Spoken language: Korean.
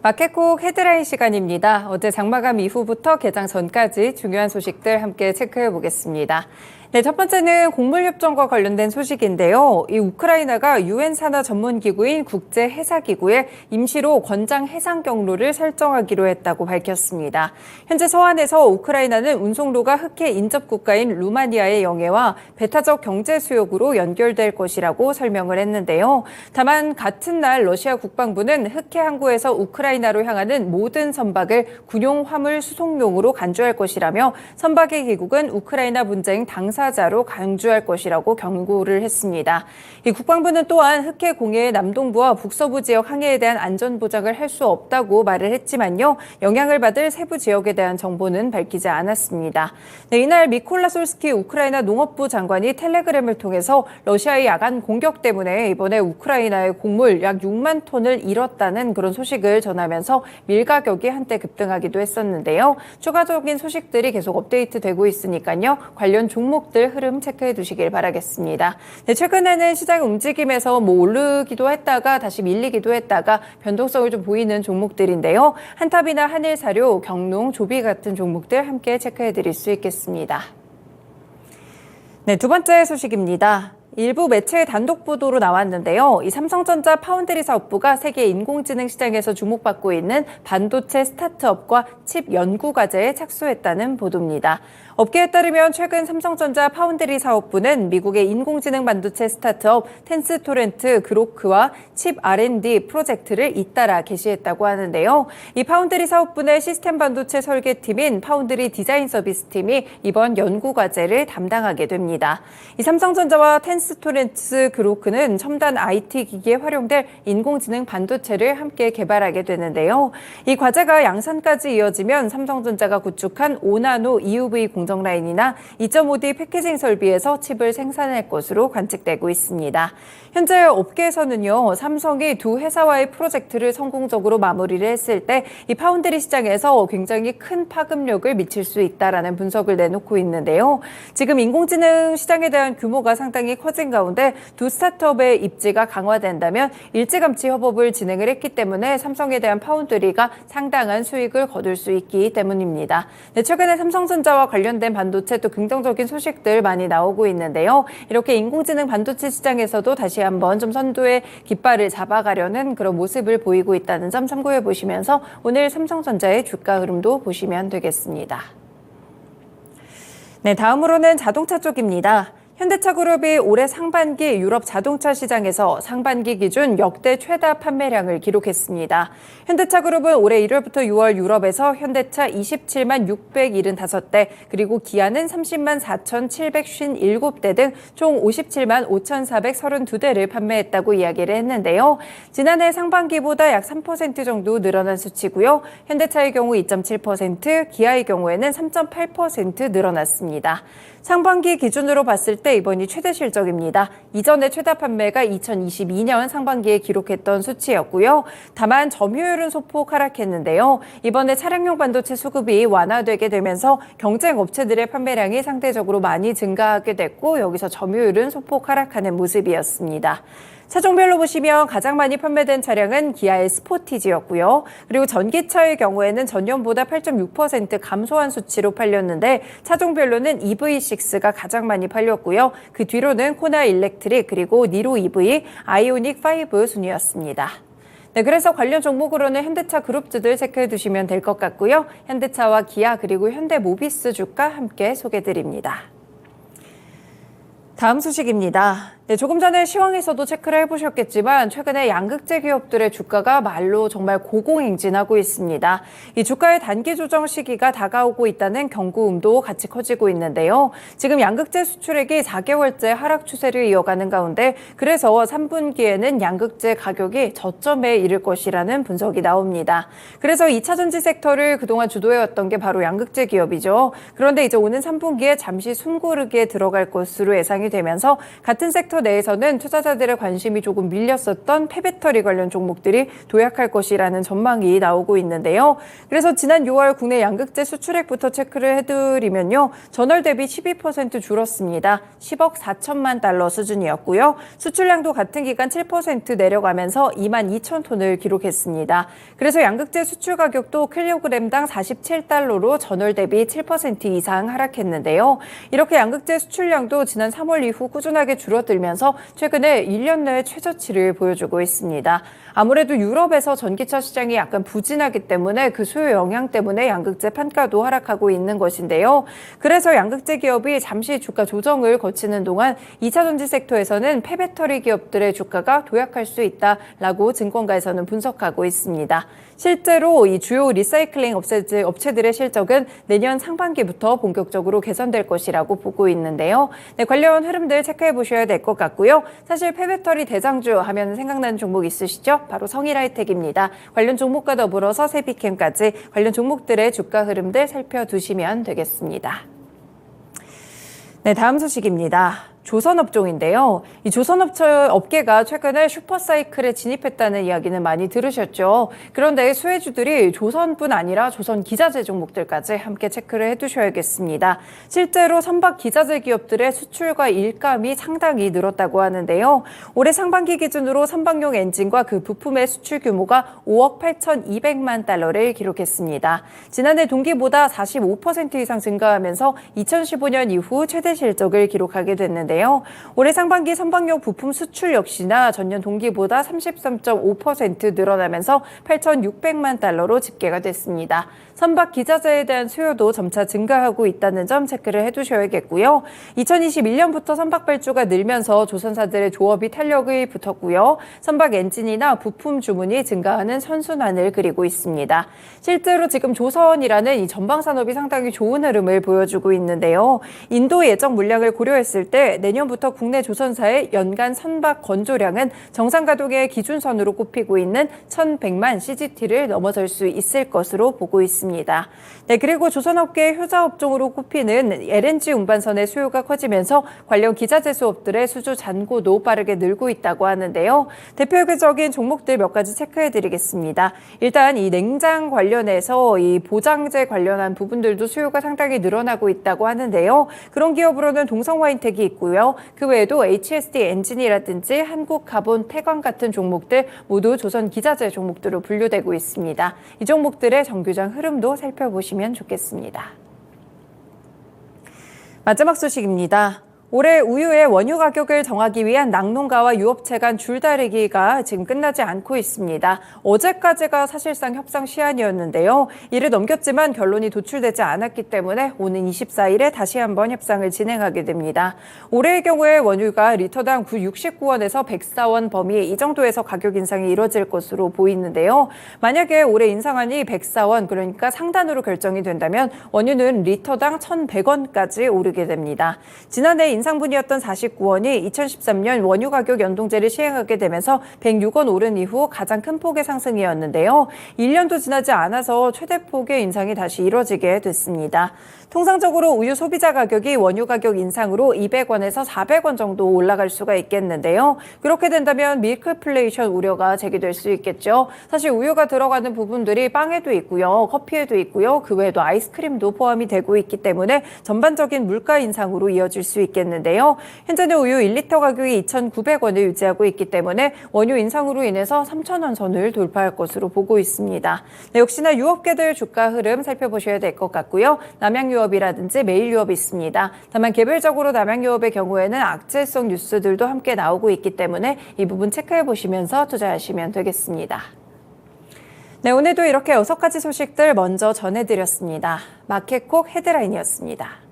마켓콕 헤드라인 시간입니다. 어제 장마감 이후부터 개장 전까지 중요한 소식들 함께 체크해 보겠습니다. 네, 첫 번째는 곡물협정과 관련된 소식인데요. 이 우크라이나가 유엔 산하 전문기구인 국제해사기구에 임시로 권장 해상 경로를 설정하기로 했다고 밝혔습니다. 현재 서한에서 우크라이나는 운송로가 흑해 인접 국가인 루마니아의 영해와 배타적 경제 수역으로 연결될 것이라고 설명을 했는데요. 다만 같은 날 러시아 국방부는 흑해 항구에서 우크라이나로 향하는 모든 선박을 군용 화물 수송용으로 간주할 것이라며 선박의 귀국은 우크라이나 분쟁 당사자로 간주할 것이라고 경고를 했습니다. 이 국방부는 또한 흑해 공해의 남동부와 북서부 지역 항해에 대한 안전 보장을 할 수 없다고 말을 했지만요. 영향을 받을 세부 지역에 대한 정보는 밝히지 않았습니다. 네, 이날 미콜라 솔스키 우크라이나 농업부 장관이 텔레그램을 통해서 러시아의 야간 공격 때문에 이번에 우크라이나의 곡물 약 6만 톤을 잃었다는 그런 소식을 전하면서 밀 가격이 한때 급등하기도 했었는데요. 추가적인 소식들이 계속 업데이트되고 있으니까요. 관련 종목들 흐름 체크해 두시길 바라겠습니다. 네, 최근에는 시장 움직임에서 오르기도 했다가 다시 밀리기도 했다가 변동성을 좀 보이는 종목들인데요. 한탑이나 한일사료, 경농, 조비 같은 종목들 함께 체크해 드릴 수 있겠습니다. 네, 두 번째 소식입니다. 일부 매체의 단독 보도로 나왔는데요. 이 삼성전자 파운드리 사업부가 세계 인공지능 시장에서 주목받고 있는 반도체 스타트업과 칩 연구 과제에 착수했다는 보도입니다. 업계에 따르면 최근 삼성전자 파운드리 사업부는 미국의 인공지능 반도체 스타트업 텐스토렌트 그로크와 칩 R&D 프로젝트를 잇따라 개시했다고 하는데요. 이 파운드리 사업부 내 시스템 반도체 설계팀인 파운드리 디자인 서비스팀이 이번 연구 과제를 담당하게 됩니다. 이 삼성전자와 텐스토렌트 그로크는 첨단 IT 기기에 활용될 인공지능 반도체를 함께 개발하게 되는데요. 이 과제가 양산까지 이어지면 삼성전자가 구축한 5나노 EUV 공정 라인이나 2.5D 패키징 설비에서 칩을 생산할 것으로 관측되고 있습니다. 현재 업계에서는요, 삼성이 두 회사와의 프로젝트를 성공적으로 마무리를 했을 때 이 파운드리 시장에서 굉장히 큰 파급력을 미칠 수 있다라는 분석을 내놓고 있는데요. 지금 인공지능 시장에 대한 규모가 상당히 커진 가운데 두 스타트업의 입지가 강화된다면 일찌감치 협업을 진행을 했기 때문에 삼성에 대한 파운드리가 상당한 수익을 거둘 수 있기 때문입니다. 네, 최근에 삼성전자와 관련된 반도체 또 긍정적인 소식들 많이 나오고 있는데요. 이렇게 인공지능 반도체 시장에서도 다시 한번 좀 선두의 깃발을 잡아가려는 그런 모습을 보이고 있다는 점 참고해 보시면서 오늘 삼성전자의 주가 흐름도 보시면 되겠습니다. 네, 다음으로는 자동차 쪽입니다. 현대차그룹이 올해 상반기 유럽 자동차 시장에서 상반기 기준 역대 최다 판매량을 기록했습니다. 현대차그룹은 올해 1월부터 6월 유럽에서 현대차 27만 675대, 그리고 기아는 30만 4,757대 등 총 57만 5,432대를 판매했다고 이야기를 했는데요. 지난해 상반기보다 약 3% 정도 늘어난 수치고요. 현대차의 경우 2.7%, 기아의 경우에는 3.8% 늘어났습니다. 상반기 기준으로 봤을 때 이번이 최대 실적입니다. 이전의 최다 판매가 2022년 상반기에 기록했던 수치였고요. 다만 점유율은 소폭 하락했는데요. 이번에 차량용 반도체 수급이 완화되게 되면서 경쟁 업체들의 판매량이 상대적으로 많이 증가하게 됐고 여기서 점유율은 소폭 하락하는 모습이었습니다. 차종별로 보시면 가장 많이 판매된 차량은 기아의 스포티지였고요. 그리고 전기차의 경우에는 전년보다 8.6% 감소한 수치로 팔렸는데 차종별로는 EV6가 가장 많이 팔렸고요. 그 뒤로는 코나 일렉트릭 그리고 니로 EV, 아이오닉 5 순이었습니다. 네, 그래서 관련 종목으로는 현대차 그룹주들 체크해 두시면 될 것 같고요. 현대차와 기아 그리고 현대모비스 주가 함께 소개드립니다. 다음 소식입니다. 네, 조금 전에 시황에서도 체크를 해보셨겠지만 최근에 양극재 기업들의 주가가 말로 정말 고공행진하고 있습니다. 이 주가의 단기 조정 시기가 다가오고 있다는 경고음도 같이 커지고 있는데요. 지금 양극재 수출액이 4개월째 하락 추세를 이어가는 가운데 그래서 3분기에는 양극재 가격이 저점에 이를 것이라는 분석이 나옵니다. 그래서 2차전지 섹터를 그동안 주도해왔던 게 바로 양극재 기업이죠. 그런데 이제 오는 3분기에 잠시 숨고르기에 들어갈 것으로 예상이 되면서 같은 섹터 섹터 내에서는 투자자들의 관심이 조금 밀렸었던 폐배터리 관련 종목들이 도약할 것이라는 전망이 나오고 있는데요. 그래서 지난 6월 국내 양극재 수출액부터 체크를 해드리면요. 전월 대비 12% 줄었습니다. 10억 4천만 달러 수준이었고요. 수출량도 같은 기간 7% 내려가면서 2만 2천 톤을 기록했습니다. 그래서 양극재 수출 가격도 킬로그램당 47달러로 전월 대비 7% 이상 하락했는데요. 이렇게 양극재 수출량도 지난 3월 이후 꾸준하게 줄어들면서 최근에 1년 내 최저치를 보여주고 있습니다. 아무래도 유럽에서 전기차 시장이 약간 부진하기 때문에 그 수요 영향 때문에 양극재 판가도 하락하고 있는 것인데요. 그래서 양극재 기업이 잠시 주가 조정을 거치는 동안 2차전지 섹터에서는 폐배터리 기업들의 주가가 도약할 수 있다라고 증권가에서는 분석하고 있습니다. 실제로 이 주요 리사이클링 업체들의 실적은 내년 상반기부터 본격적으로 개선될 것이라고 보고 있는데요. 네, 관련 흐름들 체크해 보셔야 될 것 같고요. 사실 폐배터리 대장주 하면 생각나는 종목 있으시죠? 바로 성일하이텍입니다. 관련 종목과 더불어서 세비캠까지 관련 종목들의 주가 흐름들 살펴두시면 되겠습니다. 네, 다음 소식입니다. 조선업종인데요. 이 조선업계가 최근에 슈퍼사이클에 진입했다는 이야기는 많이 들으셨죠. 그런데 수혜주들이 조선뿐 아니라 조선 기자재 종목들까지 함께 체크를 해두셔야겠습니다. 실제로 선박 기자재 기업들의 수출과 일감이 상당히 늘었다고 하는데요. 올해 상반기 기준으로 선박용 엔진과 그 부품의 수출 규모가 5억 8,200만 달러를 기록했습니다. 지난해 동기보다 45% 이상 증가하면서 2015년 이후 최대 실적을 기록하게 됐는데요. 올해 상반기 선박용 부품 수출 역시나 전년 동기보다 33.5% 늘어나면서 8,600만 달러로 집계가 됐습니다. 선박 기자재에 대한 수요도 점차 증가하고 있다는 점 체크를 해두셔야겠고요. 2021년부터 선박 발주가 늘면서 조선사들의 조업이 탄력이 붙었고요. 선박 엔진이나 부품 주문이 증가하는 선순환을 그리고 있습니다. 실제로 지금 조선이라는 이 전방 산업이 상당히 좋은 흐름을 보여주고 있는데요. 인도 예정 물량을 고려했을 때 내년부터 국내 조선사의 연간 선박 건조량은 정상 가동의 기준선으로 꼽히고 있는 1,100만 CGT를 넘어설 수 있을 것으로 보고 있습니다. 네, 그리고 조선업계의 효자업종으로 꼽히는 LNG 운반선의 수요가 커지면서 관련 기자재 수업들의 수주 잔고도 빠르게 늘고 있다고 하는데요. 대표적인 종목들 몇 가지 체크해드리겠습니다. 일단 이 냉장 관련해서 이 보장재 관련한 부분들도 수요가 상당히 늘어나고 있다고 하는데요. 그런 기업으로는 동성화인텍이 있고요. 그 외에도 HSD 엔진이라든지 한국가본, 태광 같은 종목들 모두 조선 기자재 종목들로 분류되고 있습니다. 이 종목들의 정규장 흐름도 살펴보시면 좋겠습니다. 마지막 소식입니다. 올해 우유의 원유 가격을 정하기 위한 낙농가와 유업체 간 줄다리기가 지금 끝나지 않고 있습니다. 어제까지가 사실상 협상 시한이었는데요. 이를 넘겼지만 결론이 도출되지 않았기 때문에 오는 24일에 다시 한번 협상을 진행하게 됩니다. 올해의 경우에 원유가 리터당 69원에서 104원 범위 이 정도에서 가격 인상이 이뤄질 것으로 보이는데요. 만약에 올해 인상안이 104원 그러니까 상단으로 결정이 된다면 원유는 리터당 1,100원까지 오르게 됩니다. 지난해 인상분이었던 49원이 2013년 원유 가격 연동제를 시행하게 되면서 106원 오른 이후 가장 큰 폭의 상승이었는데요. 1년도 지나지 않아서 최대 폭의 인상이 다시 이뤄지게 됐습니다. 통상적으로 우유 소비자 가격이 원유 가격 인상으로 200원에서 400원 정도 올라갈 수가 있겠는데요. 그렇게 된다면 밀크플레이션 우려가 제기될 수 있겠죠. 사실 우유가 들어가는 부분들이 빵에도 있고요. 커피에도 있고요. 그 외에도 아이스크림도 포함이 되고 있기 때문에 전반적인 물가 인상으로 이어질 수 있겠는데요. 현재는 우유 1리터 가격이 2,900원을 유지하고 있기 때문에 원유 인상으로 인해서 3,000원 선을 돌파할 것으로 보고 있습니다. 네, 역시나 유업계들 주가 흐름 살펴보셔야 될 것 같고요. 남양유업이라든지 메일유업이 있습니다. 다만 개별적으로 남양유업의 경우에는 악재성 뉴스들도 함께 나오고 있기 때문에 이 부분 체크해 보시면서 투자하시면 되겠습니다. 네, 오늘도 이렇게 6가지 소식들 먼저 전해드렸습니다. 마켓콕 헤드라인이었습니다.